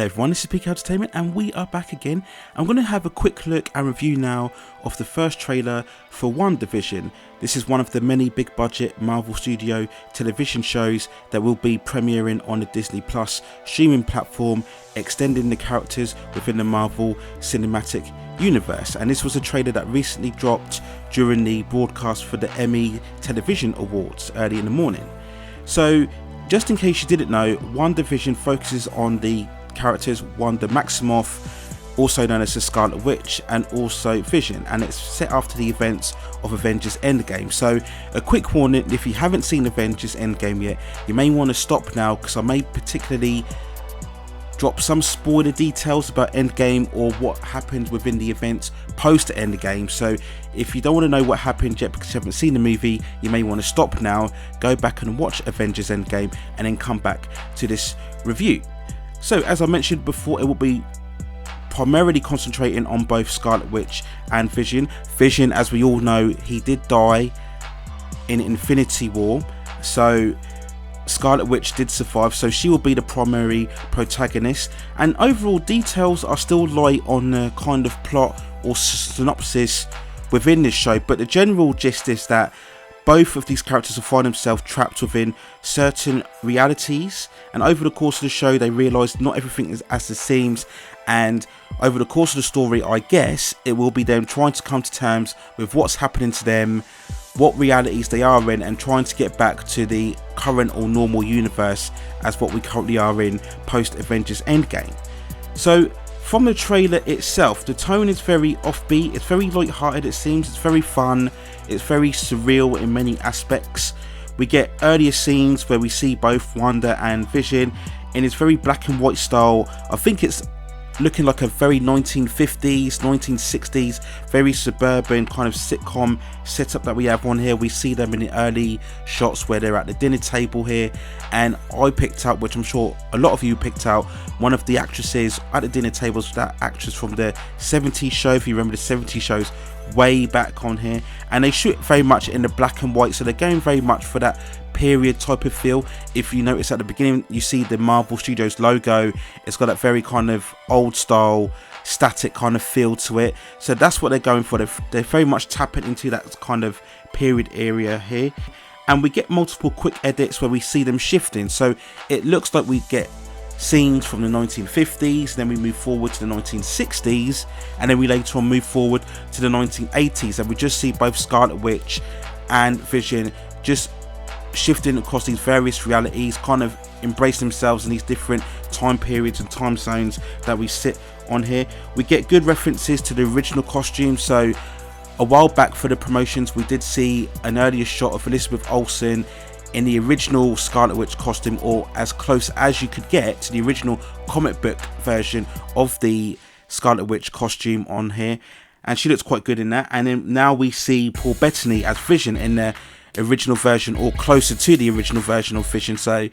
Hello everyone, this is PK Entertainment and we are back again. I'm going to have a quick look and review now of the first trailer for Wandavision. This is one of the many big budget Marvel Studio television shows that will be premiering on the Disney Plus streaming platform, extending the characters within the Marvel Cinematic Universe. And this was a trailer that recently dropped during the broadcast for the Emmy Television Awards early in the morning. So just in case you didn't know, Wandavision focuses on the characters Wanda Maximoff, also known as the Scarlett Witch, and also Vision, and it's set after the events of Avengers Endgame. So a quick warning, if you haven't seen Avengers Endgame yet, you may want to stop now, because I may particularly drop some spoiler details about Endgame or what happened within the events post Endgame. So if you don't want to know what happened yet because you haven't seen the movie, you may want to stop now, go back and watch Avengers Endgame, and then come back to this review. So as I mentioned before, it will be primarily concentrating on both Scarlet Witch and Vision. Vision, as we all know, he did die in Infinity War, so Scarlet Witch did survive, so she will be the primary protagonist, and overall details are still light on the kind of plot or synopsis within this show, but the general gist is that both of these characters will find themselves trapped within certain realities, and over the course of the show they realise not everything is as it seems, and over the course of the story, I guess, it will be them trying to come to terms with what's happening to them, what realities they are in, and trying to get back to the current or normal universe as what we currently are in post Avengers Endgame. So from the trailer itself, the tone is very offbeat, it's very light-hearted, it seems, it's very fun, it's very surreal in many aspects. We get earlier scenes where we see both Wanda and Vision in its very black and white style. I think it's looking like a very 1950s, 1960s, very suburban kind of sitcom setup that we have on here. We see them in the early shots where they're at the dinner table here, and I picked out, which I'm sure a lot of you picked out, one of the actresses at the dinner tables, that actress from the 70s show, if you remember the 70s shows way back on here, and they shoot very much in the black and white, so they're going very much for that period type of feel. If you notice at the beginning, you see the Marvel Studios logo, it's got that very kind of old style static kind of feel to it, so that's what they're going for. They're very much tapping into that kind of period area here, and we get multiple quick edits where we see them shifting, so it looks like we get scenes from the 1950s, then we move forward to the 1960s, and then we later on move forward to the 1980s, and we just see both Scarlet Witch and Vision just shifting across these various realities, kind of embrace themselves in these different time periods and time zones that we sit on here. We get good references to the original costume, so a while back for the promotions we did see an earlier shot of Elizabeth Olsen in the original Scarlet Witch costume, or as close as you could get to the original comic book version of the Scarlet Witch costume on here, and she looks quite good in that. And then now we see Paul Bettany as Vision in the original version, or closer to the original version of Vision, so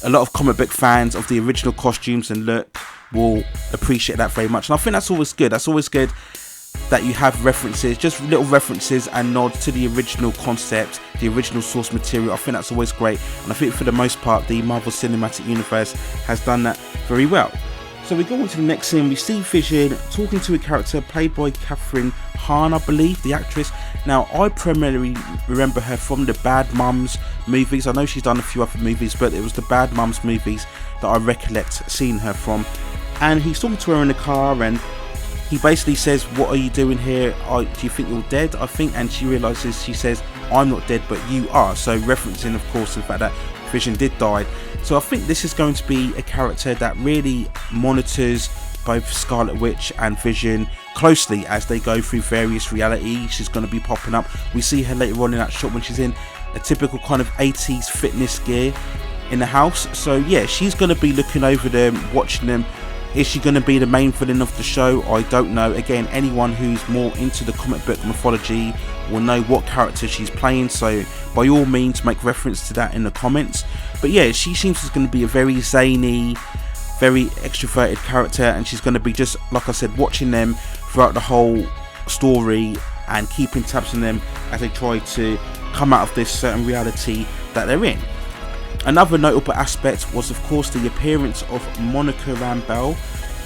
a lot of comic book fans of the original costumes and look will appreciate that very much, and I think that's always good. That's always good that you have references, just little references and nods to the original concept, the original source material. I think that's always great, and I think for the most part the Marvel Cinematic Universe has done that very well. So we go on to the next scene. We see Vision talking to a character played by Catherine Hahn, I believe, the actress. Now, I primarily remember her from the Bad Mums movies. I know she's done a few other movies, but it was the Bad Mums movies that I recollect seeing her from. And he's talking to her in the car, and he basically says, "What are you doing here? Do you think you're dead?" I think, and she realizes, she says, "I'm not dead, but you are." So referencing, of course, the fact that Vision did die. So I think this is going to be a character that really monitors both Scarlet Witch and Vision closely as they go through various realities. She's going to be popping up. We see her later on in that shot when she's in a typical kind of 80s fitness gear in the house. So yeah, she's going to be looking over them, watching them. Is she going to be the main villain of the show? I don't know. Again, anyone who's more into the comic book mythology will know what character she's playing, so by all means make reference to that in the comments. But yeah, she seems going to be a very zany, very extroverted character, and she's going to be, just like I said, watching them throughout the whole story and keeping tabs on them as they try to come out of this certain reality that they're in. Another notable aspect was of course the appearance of Monica Rambeau,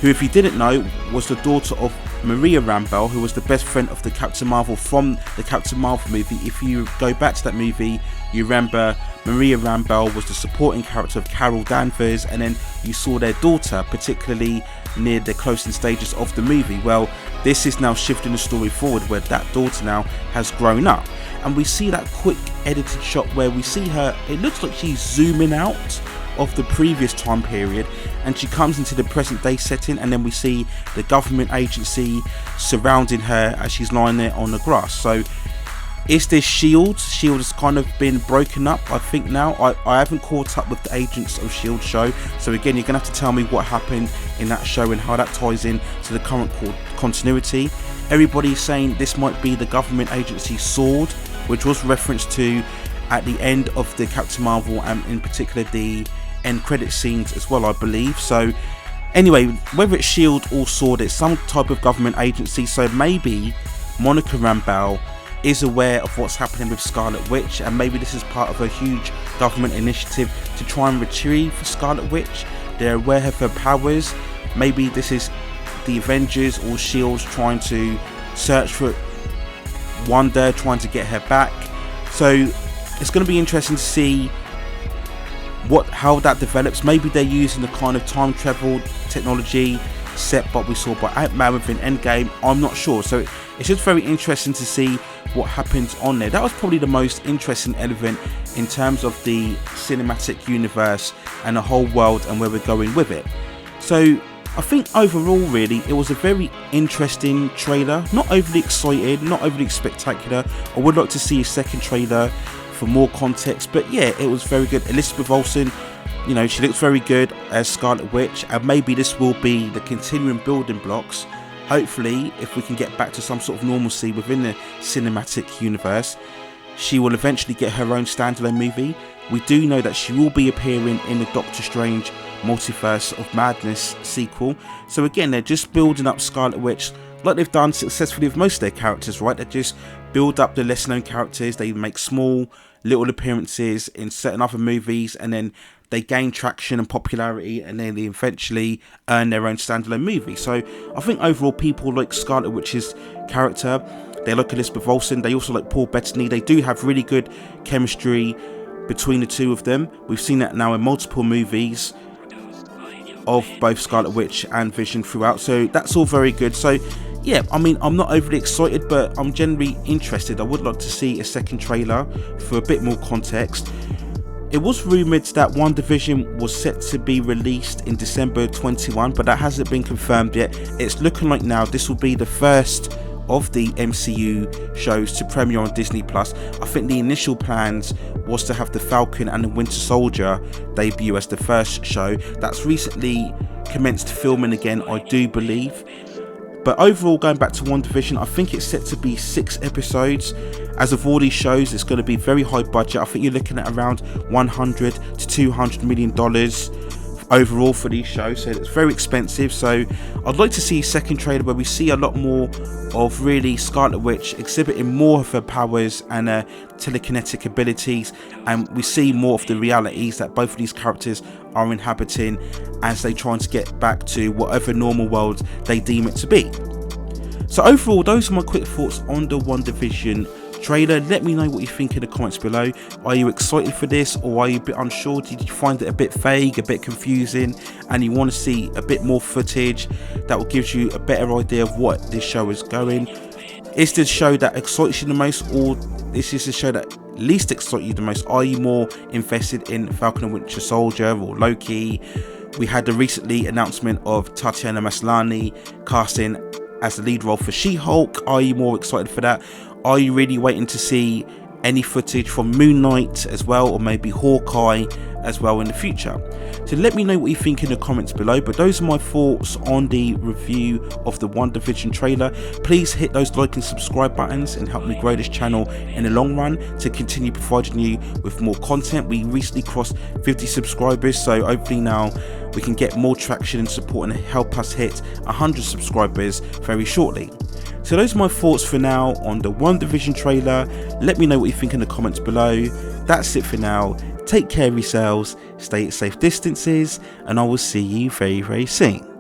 who, if you didn't know, was the daughter of Maria Rambeau, who was the best friend of the Captain Marvel from the Captain Marvel movie. If you go back to that movie, you remember Maria Rambeau was the supporting character of Carol Danvers, and then you saw their daughter, particularly near the closing stages of the movie. Well, this is now shifting the story forward, where that daughter now has grown up, and we see that quick edited shot where we see her, it looks like she's zooming out of the previous time period, and she comes into the present day setting, and then we see the government agency surrounding her as she's lying there on the grass. So is this SHIELD? SHIELD has kind of been broken up, I think now. I haven't caught up with the Agents of SHIELD show, so again, you're going to have to tell me what happened in that show and how that ties in to the current continuity. Everybody's saying this might be the government agency SWORD, which was referenced to at the end of the Captain Marvel, and in particular the end credit scenes as well, I believe. So anyway, whether it's SHIELD or SWORD, it's some type of government agency, so maybe Monica Rambeau is aware of what's happening with Scarlet Witch, and maybe this is part of a huge government initiative to try and retrieve Scarlet Witch. They're aware of her powers. Maybe this is the Avengers or SHIELD trying to search for Wanda, trying to get her back. So it's going to be interesting to see how that develops. Maybe they're using the kind of time travel technology set what we saw by Ant-Man within Endgame. I'm not sure, so it's just very interesting to see what happens on there. That was probably the most interesting element in terms of the cinematic universe and the whole world and where we're going with it. So I think overall, really, it was a very interesting trailer. Not overly excited, not overly spectacular. I would like to see a second trailer for more context, but yeah, it was very good. Elizabeth Olsen, you know, she looks very good as Scarlet Witch, and maybe this will be the continuing building blocks. Hopefully, if we can get back to some sort of normalcy within the cinematic universe, she will eventually get her own standalone movie. We do know that she will be appearing in the Doctor Strange Multiverse of Madness sequel. So again, they're just building up Scarlet Witch like they've done successfully with most of their characters, right? They just build up the lesser known characters, they make small little appearances in certain other movies, and then they gain traction and popularity, and then they eventually earn their own standalone movie. So I think overall, people like Scarlet Witch's character, they like Elizabeth Olsen, they also like Paul Bettany. They do have really good chemistry between the two of them. We've seen that now in multiple movies of both Scarlet Witch and Vision throughout, so that's all very good. So yeah, I mean, I'm not overly excited, but I'm generally interested. I would like to see a second trailer for a bit more context. It was rumoured that Wandavision was set to be released in December 21, but that hasn't been confirmed yet. It's looking like now this will be the first of the MCU shows to premiere on Disney+. I think the initial plans was to have the Falcon and the Winter Soldier debut as the first show. That's recently commenced filming again, I do believe. But overall, going back to WandaVision, I think it's set to be 6 episodes. As of all these shows, it's going to be very high budget. I think you're looking at around $100 to $200 million overall for these shows, so it's very expensive. So I'd like to see a second trailer where we see a lot more of really Scarlet Witch exhibiting more of her powers and her telekinetic abilities, and we see more of the realities that both of these characters are inhabiting as they try to get back to whatever normal world they deem it to be. So overall, those are my quick thoughts on the WandaVision trailer. Let me know what you think in the comments below. Are you excited for this, or are you a bit unsure? Did you find it a bit vague, a bit confusing, and you want to see a bit more footage that will give you a better idea of what this show is going? Is this show that excites you the most, or this is the show that least excites you the most? Are you more invested in Falcon and Winter Soldier or Loki? We had the recently announcement of Tatiana Maslany casting as the lead role for She-Hulk. Are you more excited for that? Are you really waiting to see any footage from Moon Knight as well, or maybe Hawkeye as well in the future? So let me know what you think in the comments below. But those are my thoughts on the review of the WandaVision trailer. Please hit those like and subscribe buttons and help me grow this channel in the long run to continue providing you with more content. We recently crossed 50 subscribers, so hopefully now we can get more traction and support and help us hit 100 subscribers very shortly. So those are my thoughts for now on the WandaVision trailer. Let me know what you think in the comments below. That's it for now. Take care of yourselves, stay at safe distances, and I will see you very, very soon.